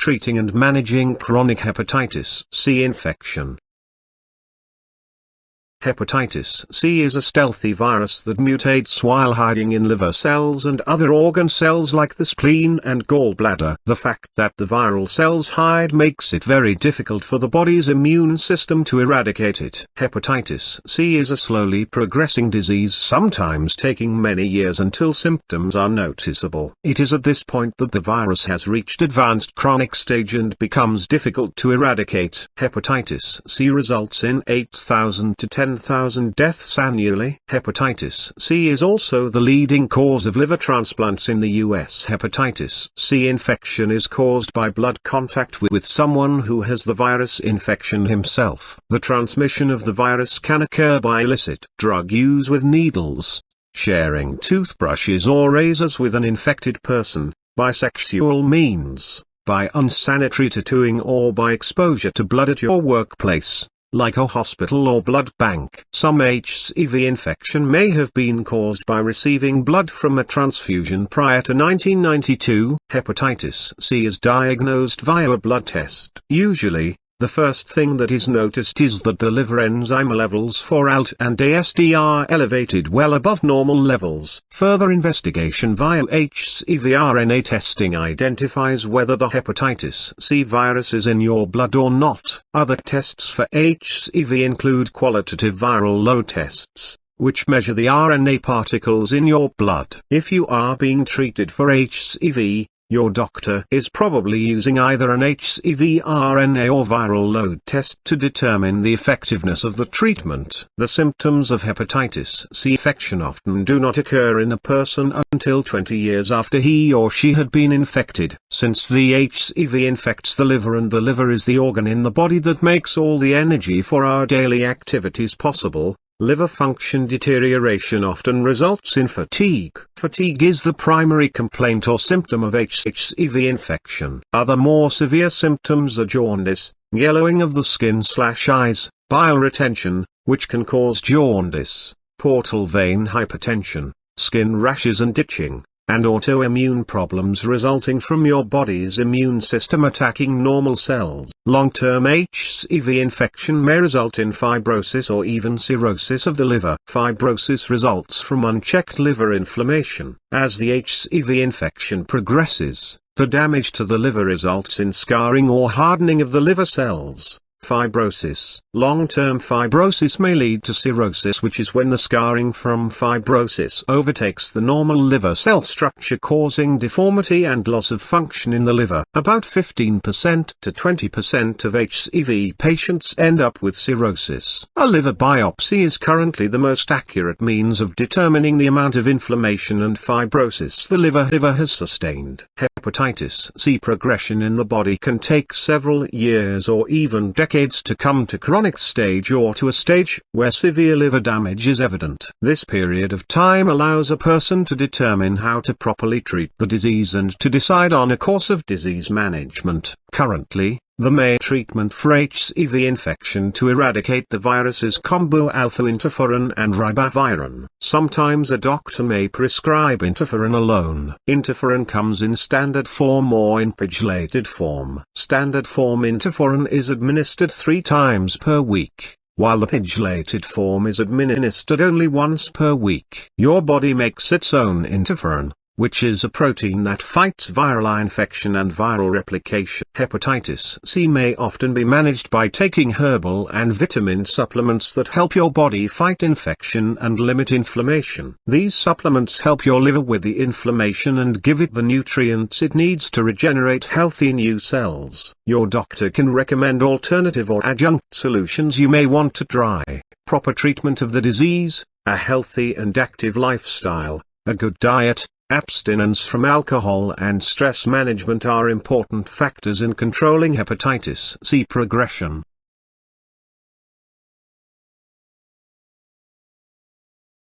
treating and managing chronic hepatitis C infection. Hepatitis C is a stealthy virus that mutates while hiding in liver cells and other organ cells like the spleen and gallbladder. The fact that the viral cells hide makes it very difficult for the body's immune system to eradicate it. Hepatitis C is a slowly progressing disease, sometimes taking many years until symptoms are noticeable. It is at this point that the virus has reached advanced chronic stage and becomes difficult to eradicate. Hepatitis C results in 8,000 to 10,000 deaths annually. Hepatitis C is also the leading cause of liver transplants in the US. Hepatitis C infection is caused by blood contact with someone who has the virus infection himself. The transmission of the virus can occur by illicit drug use with needles, sharing toothbrushes or razors with an infected person, by sexual means, by unsanitary tattooing, or by exposure to blood at your workplace, like a hospital or blood bank. Some HCV infection may have been caused by receiving blood from a transfusion prior to 1992. Hepatitis C is diagnosed via a blood test. Usually, the first thing that is noticed is that the liver enzyme levels for ALT and AST are elevated well above normal levels. Further investigation via HCV RNA testing identifies whether the hepatitis C virus is in your blood or not. Other tests for HCV include qualitative viral load tests, which measure the RNA particles in your blood. If you are being treated for HCV, your doctor is probably using either an HCV RNA or viral load test to determine the effectiveness of the treatment. The symptoms of hepatitis C infection often do not occur in a person until 20 years after he or she had been infected. Since the HCV infects the liver, and the liver is the organ in the body that makes all the energy for our daily activities possible, liver function deterioration often results in fatigue. Fatigue is the primary complaint or symptom of HCV infection. Other more severe symptoms are jaundice, yellowing of the skin/eyes, bile retention, which can cause jaundice, portal vein hypertension, skin rashes and itching, and autoimmune problems resulting from your body's immune system attacking normal cells. Long-term HCV infection may result in fibrosis or even cirrhosis of the liver. Fibrosis results from unchecked liver inflammation. As the HCV infection progresses, the damage to the liver results in scarring or hardening of the liver cells. Fibrosis. Long-term fibrosis may lead to cirrhosis, which is when the scarring from fibrosis overtakes the normal liver cell structure, causing deformity and loss of function in the liver. About 15% to 20% of HCV patients end up with cirrhosis. A liver biopsy is currently the most accurate means of determining the amount of inflammation and fibrosis the liver has sustained. Hepatitis C progression in the body can take several years or even decades to come to chronic stage, or to a stage where severe liver damage is evident. This period of time allows a person to determine how to properly treat the disease and to decide on a course of disease management. Currently, the main treatment for HCV infection to eradicate the virus is combo alpha interferon and ribavirin. Sometimes a doctor may prescribe interferon alone. Interferon comes in standard form or in pegylated form. Standard form interferon is administered 3 times per week, while the pegylated form is administered only once per week. Your body makes its own interferon, which is a protein that fights viral infection and viral replication. Hepatitis C may often be managed by taking herbal and vitamin supplements that help your body fight infection and limit inflammation. These supplements help your liver with the inflammation and give it the nutrients it needs to regenerate healthy new cells. Your doctor can recommend alternative or adjunct solutions you may want to try. Proper treatment of the disease, a healthy and active lifestyle, a good diet, abstinence from alcohol and stress management are important factors in controlling hepatitis C progression.